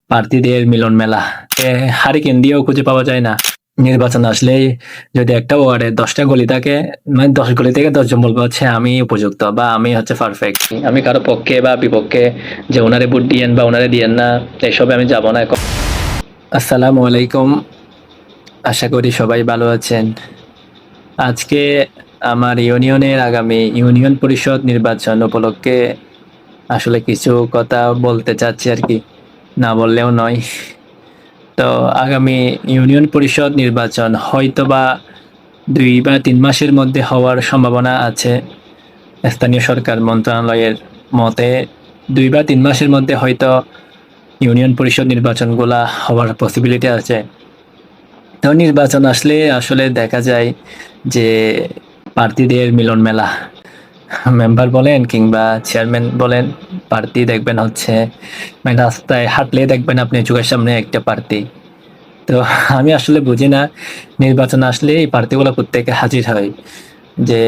প্রার্থীদের মিলন মেলা। হারিকেন দিয়েও খুঁজে পাওয়া যায় না। নির্বাচন আসলেই যদি একটা ওয়ার্ডে 10টা গলি থাকে, মানে 10 গলি থেকে 10 জন বলবে হচ্ছে আমি উপযুক্ত বা আমি হচ্ছে পারফেক্ট। আমি কারো পক্ষে বা বিপক্ষে যে ওনারে ভোট দিয়েন বা ওনারে দিয়েন না, এসবে আমি যাব না। আসসালামু আলাইকুম, আশা করি সবাই ভালো আছেন। আজকে আমার ইউনিয়নের আগামী ইউনিয়ন পরিষদ নির্বাচন উপলক্ষে আসলে কিছু কথা বলতে চাচ্ছি আর কি, না বললেও নয়। তো আগামী ইউনিয়ন পরিষদ নির্বাচন হয়তোবা 2 বা 3 মাসের মধ্যে হওয়ার সম্ভাবনা আছে। স্থানীয় সরকার মন্ত্রণালয়ের মতে 2 বা 3 মাসের মধ্যে হয়তো ইউনিয়ন পরিষদ নির্বাচনগুলা হওয়ার পসিবিলিটি আছে। তো নির্বাচন আসলে আসলে দেখা যায় যে প্রার্থীদের মিলন মেলা। মেম্বার বলেন কিংবা চেয়ারম্যান বলেন, প্রার্থী দেখবেন হচ্ছে, মানে রাস্তায় হাঁটলে দেখবেন আপনি চোখের সামনে একটা প্রার্থী। তো আমি আসলে বুঝি না, নির্বাচন আসলে এই প্রার্থীগুলো প্রত্যেকে হাজির হয়। যে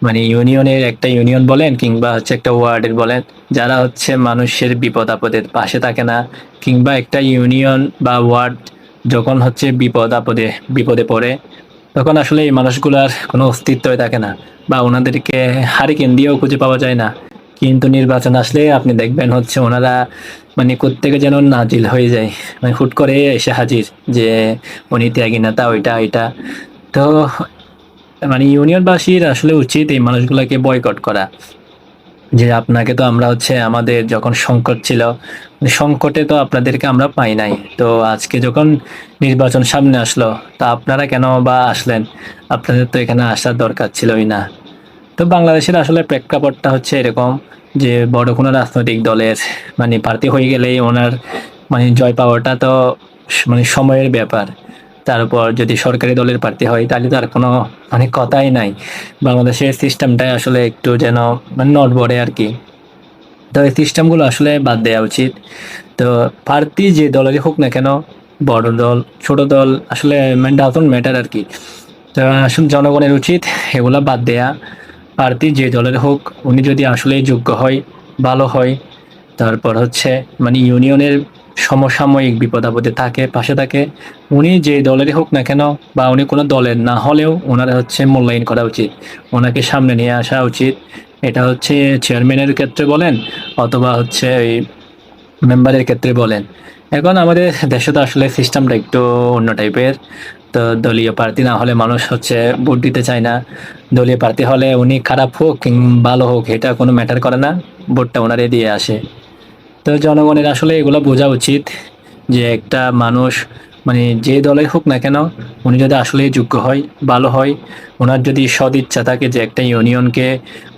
মানে ইউনিয়নের একটা ইউনিয়ন বলেন কিংবা হচ্ছে একটা ওয়ার্ডের বলেন, যারা হচ্ছে মানুষের বিপদ আপদের পাশে থাকে না, কিংবা একটা ইউনিয়ন বা ওয়ার্ড যখন হচ্ছে বিপদ আপদে বিপদে পড়ে, তখন আসলে এই মানুষগুলার কোনো অস্তিত্বই থাকে না বা ওনাদেরকে হারিকেন দিয়েও খুঁজে পাওয়া যায় না। কিন্তু নির্বাচন আসলে আপনি দেখবেন হচ্ছে ওনারা মানে কোত্থেকে যেন নাজিল হয়ে যায়, মানে হুট করে এসে হাজির যে উনি ত্যাগী নেতা, ওইটা এটা। তো মানে ইউনিয়নবাসীর আসলে উচিত এই মানুষগুলোকে বয়কট করা। যে আপনাকে তো আমরা হচ্ছে আমাদের যখন সংকট ছিল, মানে সংকটে তো আপনাদেরকে আমরা পাই নাই, তো আজকে যখন নির্বাচন সামনে আসলো, তা আপনারা কেন বা আসলেন? আপনাদের তো এখানে আসার দরকার ছিলই না। তো বাংলাদেশের আসলে প্রেক্ষাপটটা হচ্ছে এরকম যে বড় কোনো রাজনৈতিক দলের মানে প্রার্থী হয়ে গেলেই ওনার মানে জয় পাওয়াটা তো মানে সময়ের ব্যাপার। তার উপর যদি সরকারি দলের প্রার্থী হয় তাহলে তো আর কোনো মানে কথাই নাই। বাংলাদেশের সিস্টেমটাই আসলে একটু যেন মানে নড়বড়ে আর কি। তো এই সিস্টেমগুলো আসলে বাদ দেওয়া উচিত। তো প্রার্থী যে দলেরই হোক না কেন, বড় দল ছোট দল আসলে মানে ডাজন্ট ম্যাটার আর কি। তো আসলে জনগণের উচিত এগুলা বাদ দেয়া। প্রার্থী যে দলের হোক, উনি যদি আসলেই যোগ্য হয়, ভালো হয়, তারপর হচ্ছে মানে ইউনিয়নের সমসাময়িক বিপদ আপদে থাকে, পাশে থাকে, উনি যে দলেরই হোক না কেন বা উনি কোনো দলের না হলেও ওনারা হচ্ছে মূল্যায়ন করা উচিত, ওনাকে সামনে নিয়ে আসা উচিত। এটা হচ্ছে চেয়ারম্যানের ক্ষেত্রে বলেন অথবা হচ্ছে ওই মেম্বারের ক্ষেত্রে বলেন। এখন আমাদের দেশে তো আসলে সিস্টেমটা একটু অন্য টাইপের। তো দলীয় প্রার্থী না হলে মানুষ হচ্ছে ভোট দিতে চায় না। দলীয় প্রার্থী হলে উনি খারাপ হোক কিংবা ভালো হোক এটা কোনো ম্যাটার করে না, ভোটটা ওনারে দিয়ে আসে। তো জনগণের আসলে এগুলো বোঝা উচিত যে একটা মানুষ মানে যে দলে হোক না কেন, উনি যদি আসলে যোগ্য হয়, ভালো হয়, ওনার যদি সদ ইচ্ছা থাকে যে একটা ইউনিয়নকে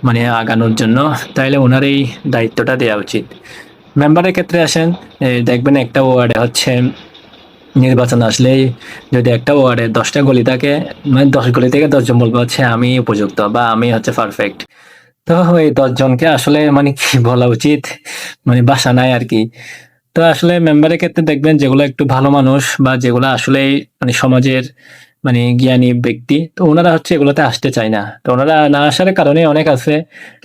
মানে আগানোর জন্য, তাহলে ওনার এই দায়িত্বটা দেওয়া উচিত। মেম্বারের ক্ষেত্রে আসেন, দেখবেন একটা ওয়ার্ডে হচ্ছে নির্বাচন আসলেই যদি একটা ওয়ার্ডে 10টা গলি থাকে, মানে 10 গলি থেকে 10 জন বলবে হচ্ছে আমি উপযুক্ত বা আমি হচ্ছে পারফেক্ট। তো এই 10 জনকে আসলে মানে কি বলা উচিত, মানে বাসা নাই আর কি। তো আসলে মেম্বারের ক্ষেত্রে দেখবেন যেগুলো একটু ভালো মানুষ বা যেগুলো আসলেই মানে সমাজের মানে জ্ঞানী ব্যক্তি, তো ওনারা হচ্ছে এগুলোতে আসতে চায় না। তো ওনারা না আসার কারণে অনেক আছে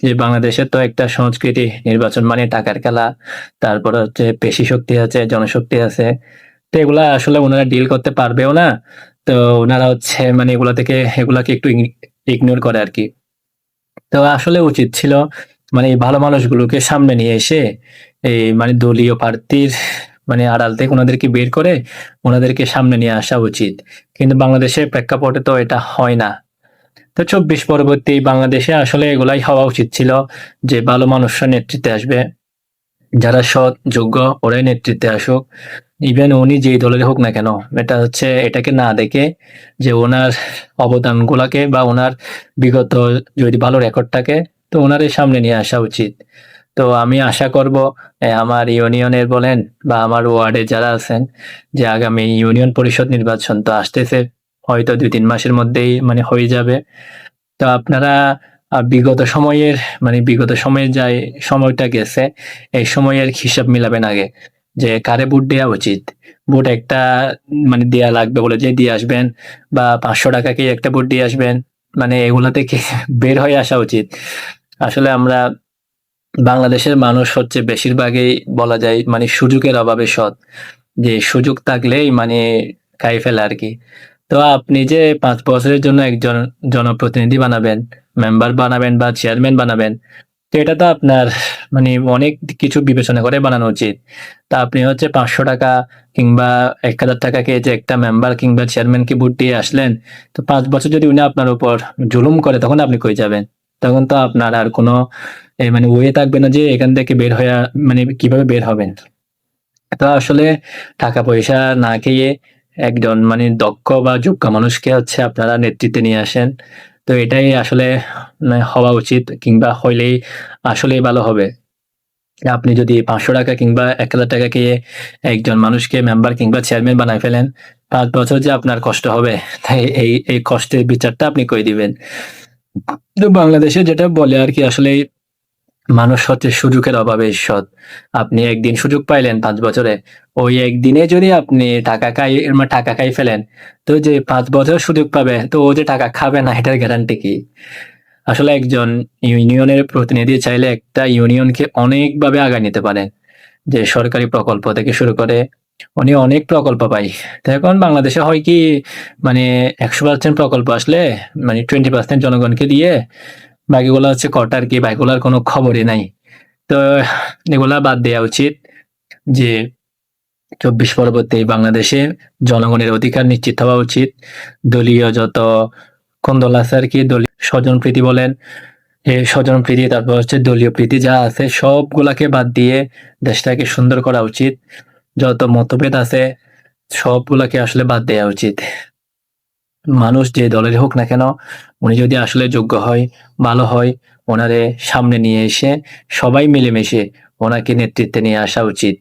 যে বাংলাদেশের তো একটা সংস্কৃতি, নির্বাচন মানে টাকার খেলা, তারপরে হচ্ছে পেশি শক্তি আছে, জনশক্তি আছে। তো এগুলা আসলে ওনারা ডিল করতে পারবেও না। তো ওনারা হচ্ছে মানে এগুলা থেকে এগুলাকে একটু ইগনোর করে আর কি। তো আসলে উচিত ছিল মানে এই ভালো মানুষগুলোকে সামনে নিয়ে এসে এই মানে দলীয় প্রার্থীর মানে আড়াল থেকে ওনাদেরকে বের করে ওনাদেরকে সামনে নিয়ে আসা উচিত। কিন্তু বাংলাদেশের প্রেক্ষাপটে তো এটা হয় না। তো 24 পরবর্তী বাংলাদেশে আসলে এগুলাই হওয়া উচিত ছিল যে ভালো মানুষরা নেতৃত্বে আসবে, যারা সৎ যোগ্য ওরাই নেতৃত্বে আসুক। ইভেন উনি যেই দলের হোক না কেন, এটা হচ্ছে এটাকে না দেখে যে ওনার অবদানগুলাকে বা ওনার বিগত যদি ভালো রেকর্ড থাকে, তো ওনারই সামনে নিয়ে আসা উচিত। তো আমি আশা করব আমার ইউনিয়নের বলেন বা আমার ওয়ার্ডে যারা আছেন, যে আগামী ইউনিয়ন পরিষদ নির্বাচন তো আসতেছে, হয়তো 2-3 মাসের মধ্যেই মানে হয়ে যাবে। তো আপনারা বিগত সময়ের মানে বিগত সময়ে যাই সময়টা গেছে, এই সময়ের হিসাব মিলাবেন আগে যে কারে ভোট দেওয়া উচিত। ভোট একটা মানে দেয়া লাগবে বলে যে দিয়ে আসবেন বা 500 টাকাকে একটা ভোট দিয়ে আসবেন, মানে এগুলা থেকে বের হয়ে আসা উচিত। আসলে আমরা বাংলাদেশের মানুষ হচ্ছে বেশিরভাগই বলা যায় মানে সুযোগের অভাবে সৎ। যে সুযোগ থাকলেই মানে খাই ফেলে আরকি। তো আপনি যে ৫ বছরের জন্য একজন জনপ্রতিনিধি বানাবেন, মেম্বার বানাবেন বা চেয়ারম্যান বানাবেন, তো এটা তো আপনার মানে অনেক কিছু বিবেচনা করে বানানো উচিত। তা আপনি হচ্ছে ৳৫০০ কিংবা ৳১,০০০ যে একটা মেম্বার কিংবা চেয়ারম্যানকে ভোট দিয়ে আসলেন, তো ৫ বছর যদি উনি আপনার উপর জুলুম করে তখন আপনি কই যাবেন? তখন তো আপনার আর কোনো মানে ওয়ে থাকবে না যে এখান থেকে বের হইয়া মানে কিভাবে বের হবেন? তো আসলে টাকা-পয়সা না খেয়ে একজন মানে দক্ষ বা যোগ্য মানুষকে হচ্ছে আপনারা নেতৃত্বে নিয়ে আসেন। তো এটাই আসলে হওয়া উচিত কিংবা হইলেই আসলেই ভালো হবে। আপনি যদি ৳৫০০ কিংবা ৳১,০০০ দিয়ে একজন মানুষকে মেম্বার কিংবা চেয়ারম্যান বানায় ফেলেন, ৫ বছর যে আপনার কষ্ট হবে, তাই এই কষ্টের বিচারটা আপনি কই দিবেন? তো বাংলাদেশে যেটা বলে আরকি আসলেই মানুষ হচ্ছে সুযোগের অভাবে ঈশ্বর। আপনি একদিন সুযোগ পাইলেন ৫ বছরে। ওই একদিনে যদি আপনি টাকা খাই ফেলেন, তো যে ৫ বছর সুযোগ পাবে, তো ও যে টাকা খাবে না এটার গ্যারান্টি কি? আসলে একজন ইউনিয়নের প্রতিনিধি চাইলে একটা ইউনিয়নকে অনেকভাবে আগায় নিতে পারে। যে সরকারি প্রকল্প থেকে শুরু করে উনি অনেক প্রকল্প পায়। তো এখন বাংলাদেশে হয় কি মানে ১০০% প্রকল্প আসলে মানে 20% জনগণকে দিয়ে বাকিগুলা হচ্ছে কট আরকি, বাকিগুলার কোনো খবরই নাই। তো এগুলা বাদ দেয়া উচিত যে ২৪ পরবর্তী বাংলাদেশে জনগণের অধিকার নিশ্চিত হওয়া উচিত। দলীয় যত কোন্দল আছে আরকি, দলীয় স্বজনপ্রীতি বলেন, স্বজনপ্রীতি তারপর হচ্ছে দলীয় প্রীতি যা আছে সবগুলাকে বাদ দিয়ে দেশটাকে সুন্দর করা উচিত। যত মতভেদ আছে সবগুলাকে আসলে বাদ দেয়া উচিত। মানুষ যে দলেরই হোক না কেন, উনি যদি আসলে যোগ্য হয়, ভালো হয়, ওনারে সামনে নিয়ে এসে সবাই মিলেমিশে ওনাকে নেতৃত্বে নিয়ে আসা উচিত।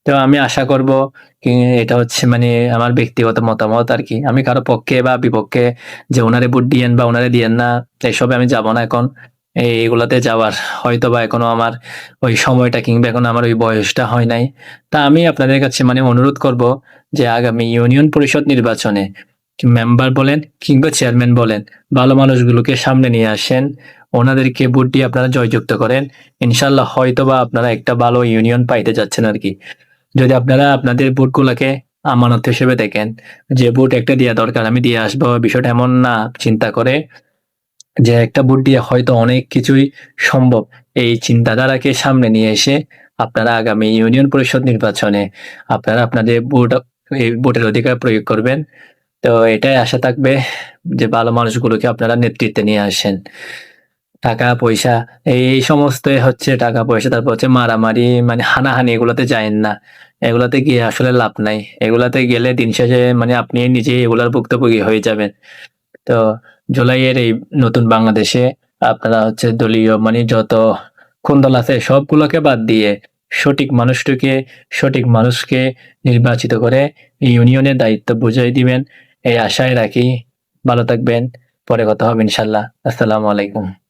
তো আমি আশা করব কি এটা হচ্ছে মানে আমার ব্যক্তিগত মতামত আরকি। আমি কারো পক্ষে বা বিপক্ষে যে উনারে ভোট দিয়েন বা উনারে দিয়েন না, এসবে আমি যাব না এখন। এগুলাতে যাওয়ার হয়তোবা এখনো আমার ওই সময়টা কিংবা এখনো আমার ওই বয়সটা হয় নাই। তা আমি আপনাদের কাছে মানে অনুরোধ করব যে আগামী ইউনিয়ন পরিষদ নির্বাচনে মেম্বার বলেন কিংবা চেয়ারম্যান বলেন, ভালো মানুষগুলোকে সামনে নিয়ে আসেন। ওনাদেরকে ভোট দিয়ে আপনারা জয়যুক্ত করেন। ইনশাআল্লাহ হয়তোবা আপনারা একটা ভালো ইউনিয়ন পাইতে যাচ্ছেন আরকি। যদি আপনারা আপনাদের ভোটগুলাকে আমানত হিসেবে দেখেন, যে ভোট একটা দেয়া দরকার, আমি দিয়ে আসবো, বিষয়টা এমন না চিন্তা করে যে একটা ভোট দিয়ে হয়তো অনেক কিছুই সম্ভব। এই চিন্তাধারাকে সামনে নিয়ে এসে আপনারা আগামী ইউনিয়ন পরিষদ নির্বাচনে আপনারা আপনাদের এই ভোটের অধিকার প্রয়োগ করবেন। তো এটাই আশা থাকবে যে ভালো মানুষগুলোকে আপনারা নেতৃত্বে নিয়ে আসেন। টাকা-পয়সা এই সমস্তই হচ্ছে টাকা-পয়সা, তারপর হচ্ছে মারামারি মানে হানাহানি এগুলাতে যায়েন না। এগুলাতে গিয়ে আসলে লাভ নাই। এগুলাতে গেলে দিন শেষে মানে আপনি নিজেই এগুলার ভুক্তভোগী হয়ে যাবেন। তো জুলাইয়ের এই নতুন বাংলাদেশে আপনারা হচ্ছে দলীয় মানে যত কোন্দল আছে সবগুলোকে বাদ দিয়ে সঠিক মানুষকে নির্বাচিত করে ইউনিয়নের দায়িত্ব বুঝাই দিবেন। এই আশায় রাখি। ভালো থাকবেন। পরে কথা হবে ইনশাআল্লাহ। আসসালামু আলাইকুম।